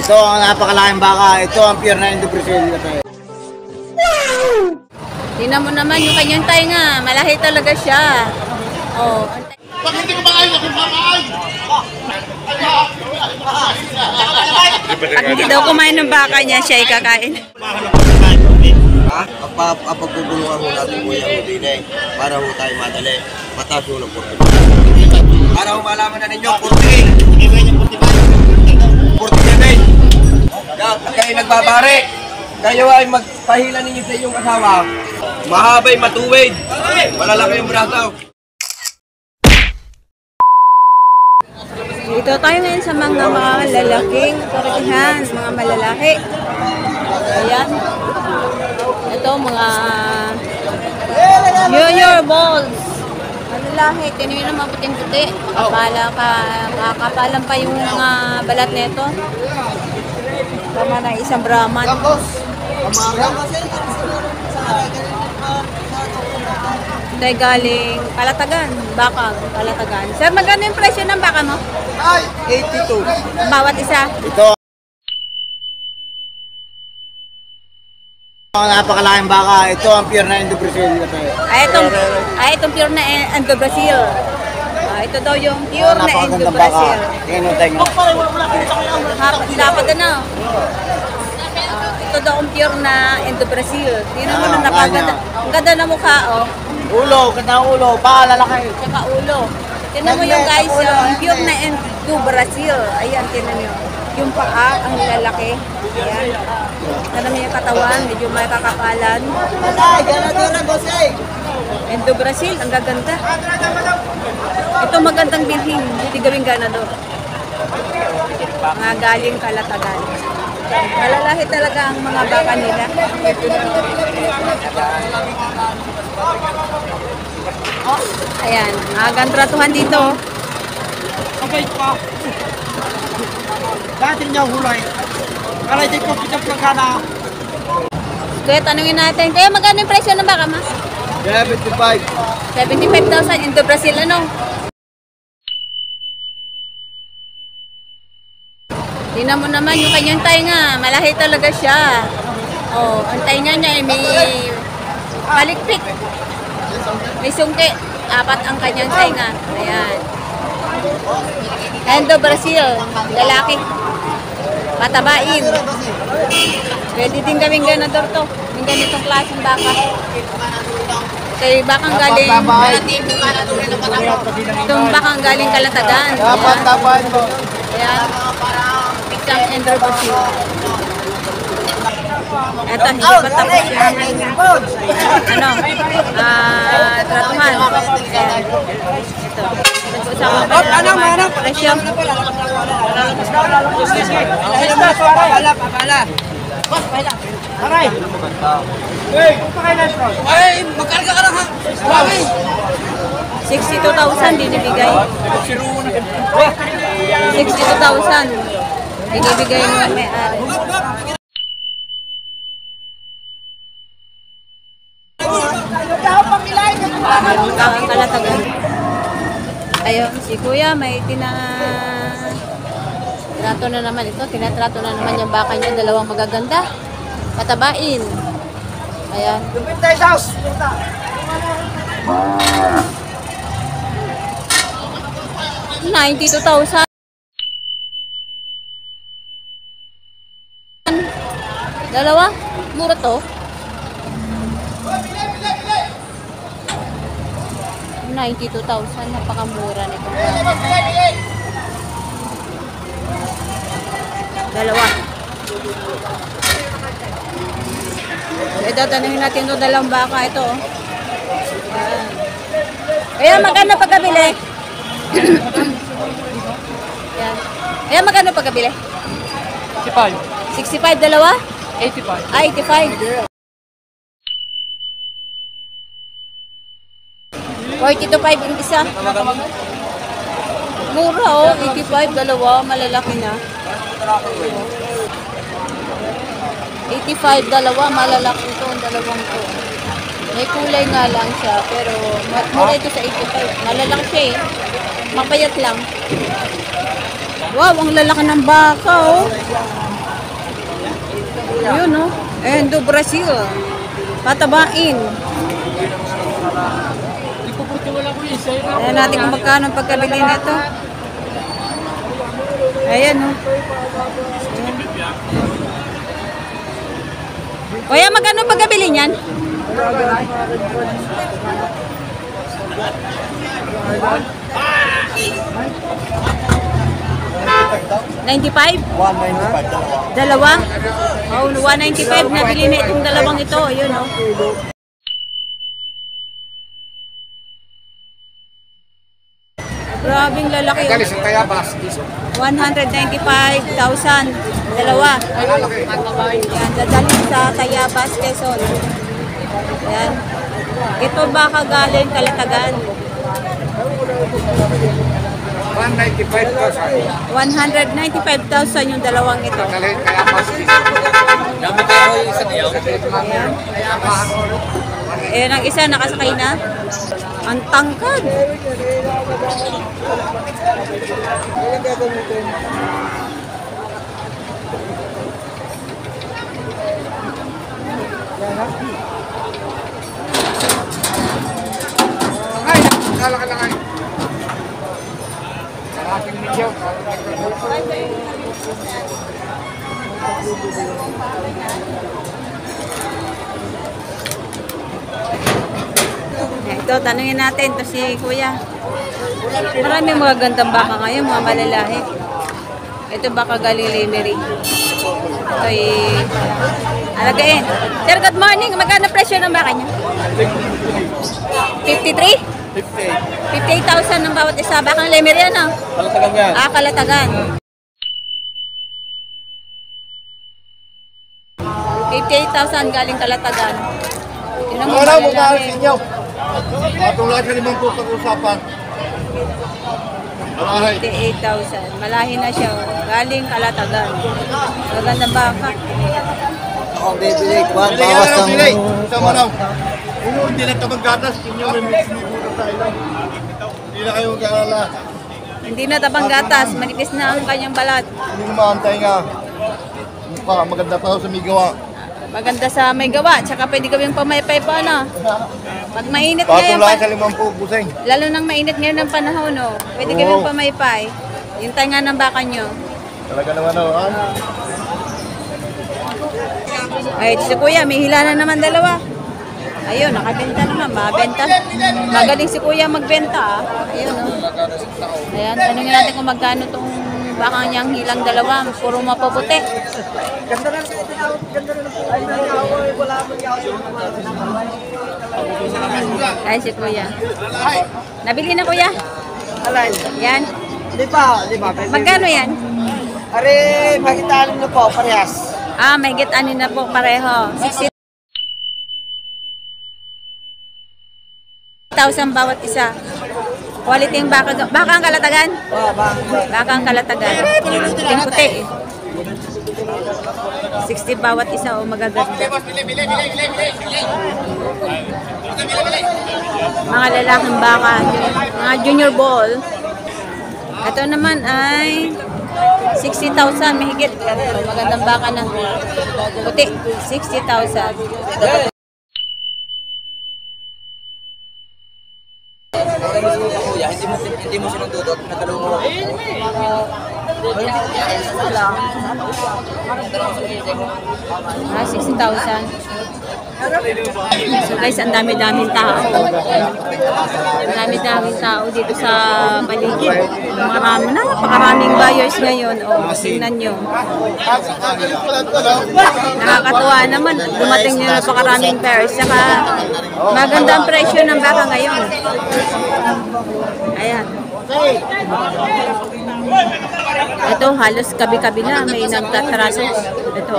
Ito ang napakalaking baka. Ito ang pure na Indo-Brazil na tayo. Tingnan mo naman yung kanyang tainga. Malahi talaga siya. Oh. Bakit hindi ko makain ako makain? Pag hindi daw kumain ng baka niya, siya ay kakain. Ha? Pagpupulungan ho natin kuya ho din para ho tayo madali. Mataas ho ng 40. Para ho malaman na ninyo, 48. 47. At kayo nagbabari. Kayo ay magpahila ninyo sa inyong asawa. Mahabay, matuwid. Malalaki yung braso. Dito tayo ngayon sa mga malalaking karamihan, mga malalaki. Ayan. Ito, mga junior balls. Malalaki. Tinan nyo naman puting-puti. Kakapalan pa yung mga balat nito. Tama na isang Brahman. Ito ay galing Kalatagan. Bakag, Kalatagan. Sir, magkano yung presyo ng baka mo? 82. Bawat isa. Ito ang napakalaking baka. Ito ang pure na Indo-Brazil na tayo. Itong pure na Indo-Brazil. Ito daw yung pure na Indo-Brazil. Yan ang tayo. Dapat ano? Ito daw ang pure na Indo-Brazil. Tingnan mo na napaganda. Ang ganda na mukha, oh. Ulo, ganda ang ulo. Baka lalaki. Tsaka ulo. Tingnan mo yung guys, yung pure na Indo-Brazil. Ayan, tingnan nyo. Yung paa, ang lalaki. Ayan. Tingnan mo yung katawan, medyo may kakapalan. Indo-Brazil, ang gaganda. Ito magandang bilhin, hindi gawing ganador. Mga galing Kalatagan. Malalahi talaga ang mga baka nila. Oh, ayan, gantratuhan dito. Okay pa. Dati niya hulay. Kalay di ko pitap lang kana. Kuya, tanungin natin. Kaya magkano yung presyo ng baka, ma? 75. 75,000 Indo-Brazil, ano? Tingnan mo naman yung kanyang tainga. Malahi talaga siya. Oh, ang tainga niya ay may palikpik. May sungki. 4 ang kanyang tainga. Ayan. Indo-Brazil. Lalaki. Patabain. Pwede din gawing ganador to. Yung ganitong klaseng baka. Kay bakang galing itong bakang galing Kalatagan. Ayan. Isang Indo-Brazil. Ito, hindi pa tapos yung tratuhan. Ayan. Ito. Nag-usapan pa na presyo. Aray! Hey! Ay! Magkarga ka lang ha! 62,000 dinibigay. 62,000 dinibigay mo may-ari. Ang Kalatagan. Ayun, si Kuya may tinatrato na naman ito. Tinatrato na naman yung baka niya. Dalawang magaganda. Patabain. Ayan. 92,000. Dalawa? Mura to. 92,000. Napakamura nito. Dalawa. Ito, tanungin natin ito. Dalawang baka ito. Ayan, magkano pagkabili? Ayan. Ayan, magkano pagkabili? 65. 65 dalawa? 85. Ah, 85. 42.5 yung isa. Mura oh, 85 dalawa, malalaki na. 85 dalawa, malalaki ito, ang dalawang to. May kulay nga lang siya, pero mura ito sa 85. Malalaki siya eh. Mapayat lang. Wow, ang lalaki ng baka oh. Yun, no? Ayan, do Brazil. Patabain. Ayan natin kung magkano ang pagkabili nito. Ayan, no? Kuya, magkano ang pagkabili niyan? 95? 195 Dalawa? Oh, 195 nabili na itong dalawang ito. Ayun, oh. Grabing lalaki. Oh. 195,000. Dalawa. Yan, dadalhin sa Tayabas, Quezon. Yan. Ito baka galing Kalatagan. 195,000 yung dalawang ito. Ayan. Ayan ang isa, nakasakay na. Ang tangkad. Kalakay. Kalaking medyo. Ito, tanungin natin to si Kuya. Maraming mga gandang baka ngayon, mga malalahi. Ito baka Galilemery. Ito alagain. Sir, good morning. Magkano presyo ng baka niya? 53? 58,000 ng bawat isa. Bakang Lemery, ano? Kalatagan yan. Ah, Kalatagan. 58,000 galing Kalatagan. Yun ang Wala mo ba malalaki. sa inyo? Matulad sa limang po pag-usapan. Malahay. 58,000. Malahi na siya. Oh. Galing Kalatagan. Magandang baka. Ako bibili, Bawas ng... Isa mo lang. Hindi na tabang-gatas. Inyo may migulang tayo lang. Hindi na kayo mag-alala. Hindi na tabang gatas. Manipis na ang kanyang balat. Hindi mo maantay nga. Mukha, maganda pa sa may gawa. Maganda sa may gawa. Tsaka pwede gawing pamaypay pa, ano? Pag mainit ngayon, Patulad sa limang po, buseng. lalo nang mainit ngayon ng panahon, no? Pwede gawing pamaypay. Yung tainga ng baka nyo. Talaga naman ako. Ay, si Kuya, may hila na naman dalawa. Ayun, nakabenta naman. Mabenta. Magaling si Kuya magbenta, ah. Ayun, no? Ayan, tanungin natin kung magkano tong baka niyang hilang dalawa. Puro mapuputi. Ay, si Kuya. Nabili na, Kuya? Alay. Yan. Di ba? Magkano yan? Are, magitaan nyo po, parehas. Ah, may get ano na po pareho. 60,000 bawat isa. Quality yung baka. Baka ang Kalatagan? Baka ang Kalatagan. Yung puti. 60 bawat isa o magaganda. Mga lalaking baka. Mga junior ball. Ito naman ay 60,000 mahigit. Magandang baka na. Puti. 60,000. Hindi mo sinundudot, pinadalo mo. Ah, 60,000. So guys, ang dami-daming tao. Ang dami-daming tao dito sa paligid. Napakaraming buyers ngayon. O, tingnan nyo. Nakakatuwa naman. Dumating nyo napakaraming pairs. Saka maganda ang presyo ng baka ngayon. Ayan. Ito, halos kabi-kabi na. May nagtatraso. Ito.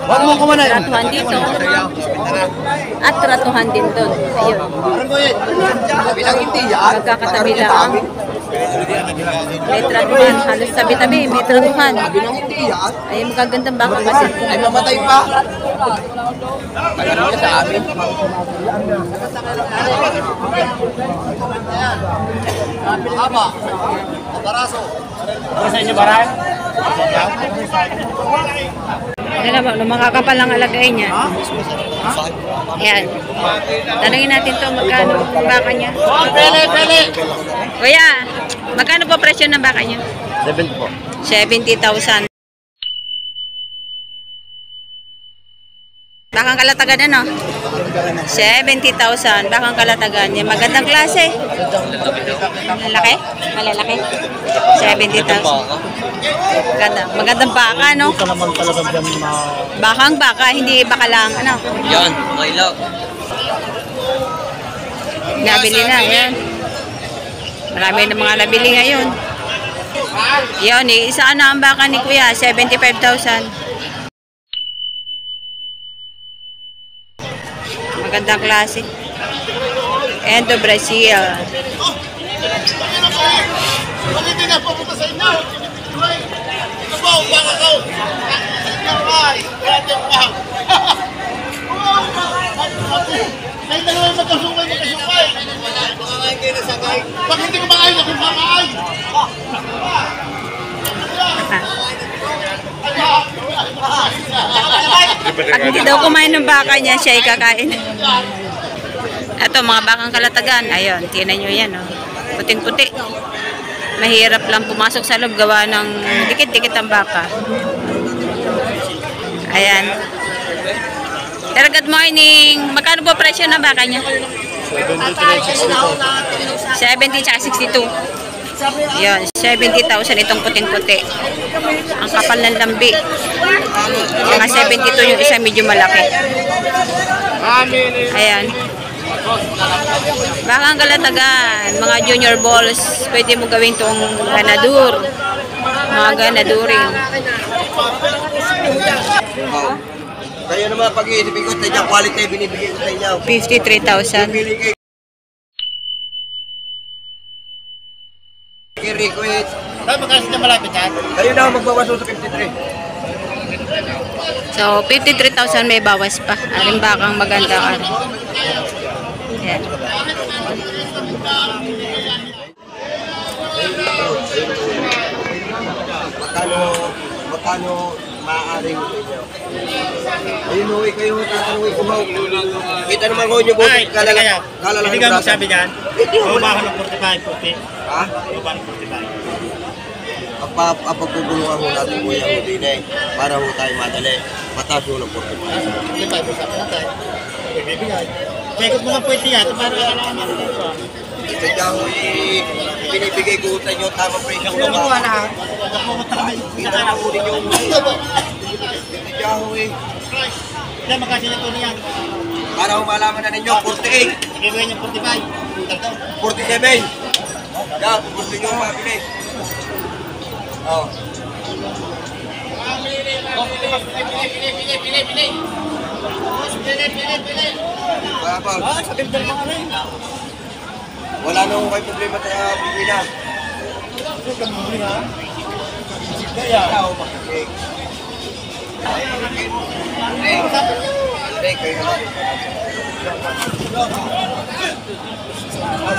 Huwag mo kumanay. Tratuhan dito. At tratuhan din doon. Ayun. Bilang hindi yan. Magkakatabi lang. May tratuhan. Halos tabi-tabi. May tratuhan. Bilang hindi yan. Ay, magagandang baka kasi. Ay mamatay pa. Kaya naman sa amin. Haba. Baraso. Sa inyo, Baran? Alam mo, makakapal ang alagay niya. Ayan. Tanungin natin to magkano ang baka niya. Kuya, magkano po presyo ng baka niya? 70 po. 70,000. Bakang kalatagan ano? 70,000. Bakang kalatagan. Yung magandang klase. Malalaki? Malalaki? 70,000. Magandang baka, no? Ito naman talagang dyan na... Bakang baka, hindi baka lang, ano? Yan, okay lang. Nabili na, yan. Marami na mga nabili ngayon. Yun, isa na ang baka ni Kuya, 75,000. Magandang klase. Endo Brazil. Hindi na pupunta sa inyo. Ito po, baka ko. Ay, grabe ang baka. May dalawa yung magkasukay. Pag hindi ko makain, ako makain. Pag hindi daw kumain ng baka niya, siya ay kakain. Ito, mga bakang kalatagan. Ayun, tinan nyo yan. Oh. Puting-puti. Mahirap lang pumasok sa loob gawa ng dikit-dikit ang baka. Ayan. Taragat mo ining, magkano po presyo ng baka niya? 70 tsaka 62. Yan, 70,000 itong puting-puti. Ang kapal ng lambi. Mga 72 yung isa medyo malaki. Ayan. Baka ang kalatagan, mga junior balls, pwede mo gawin itong ganadur. Mga ganaduring. Kayo naman pag-iisipin ko sa inyo, quality binibigay ko sa inyo. 53,000. Binigay request. Ay, magkasi na malapit yan. Kayo na magbawaso sa 53. So, 53,000 may bawas pa. Aling bakang maganda ka. Yan. Magkano maaaring sa inyo? Ayun, huwi kayo, tatanungin ko mo. Kita naman ko nyo po, kalalaki Hindi ka magsabi dyan. Bumaba ng 45, 40. Ha? Bumaba ng 45. Pagpupulungan ho natin po yung huli para ho tayo madali. Mataas ho ng 45. Hindi tayo usapan natin. Check mo nga po ito yan. Para alam mo dito. Sadya ho, binibigay ko sa inyo tamang presyo ko Ano ba? na? Pumunta kami. Kita na huli nyo. Sadya ho Kaya magkasi na ito niyan. para ho malaman na ninyo, 48, Ibigay niya 45. 47. Yan, gusto nyo mabili. Oh. Wala na akong kayo problema sa Pilipinas. Kaya ako makikig.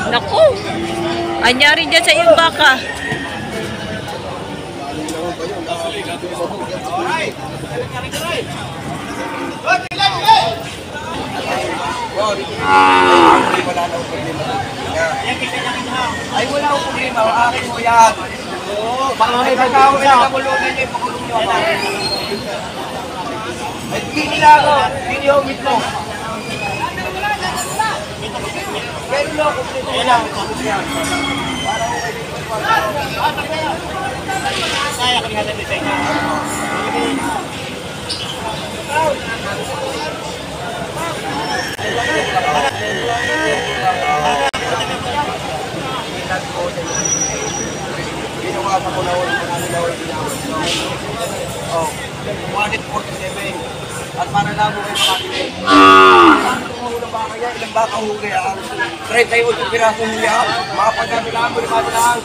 Naku! Anyari dyan sa iyong baka. Wala na akong problema. Ay, wala akong problema. Akin mo yan. Baka may pagkawin na kapulunan niyo, ipakulong niyo ako. Ay, hindi nila ako. Hindi ako mismo. Pero lang ako. Wala akong problema. Kaya kami natin sa inyo. Ginawasan ko na ulit na nilawin oh, 147. At para lang mo kayo makakili. Ilang baka yan, ilang baka huli ang 38 piraso huli ang mga pagkabilaan mo, lima lang.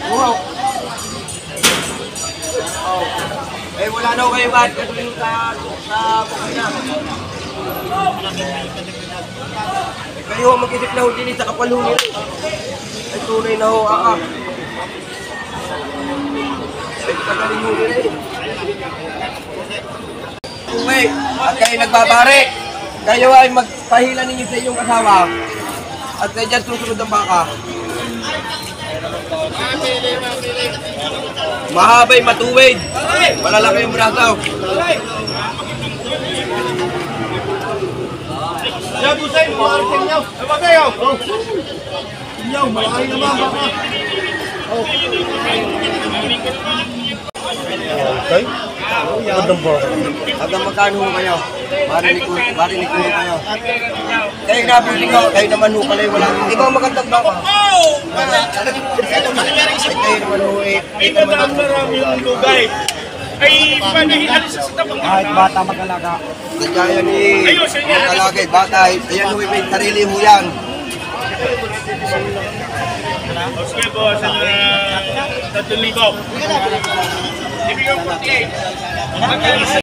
Wow. Oh. Eh wala na kayo ba? Kasi sa Pagkina. Kayo mag-isip na ho din sa kapalungin. Ay tunay na ho, Ay tagaling huli rin. at kayo nagbabari, kayo ay magpahila ninyo sa inyong asawa at kayo dyan susunod ng baka. Mahabay, matuwid, malalaki yung braso. Yan, Busay, mga sinyaw. Diba kayo? Sinyaw, malaki naman baka. Okay. Magandang baka. Hanggang magkano ho kayo? Marinig ko kayo. Kayo nabili ko, kayo naman ho pala wala. Ikaw ang magandang baka. Kayo naman ho eh. Ang marami yung lugay. Ay, panahilan sa tabang. Kahit bata mag-alaga. Kaya ni kalagay, bata, ayan ho, may sarili ho yan. Sige po, sa 3,000. Ibigay ko 48. Magkano isa?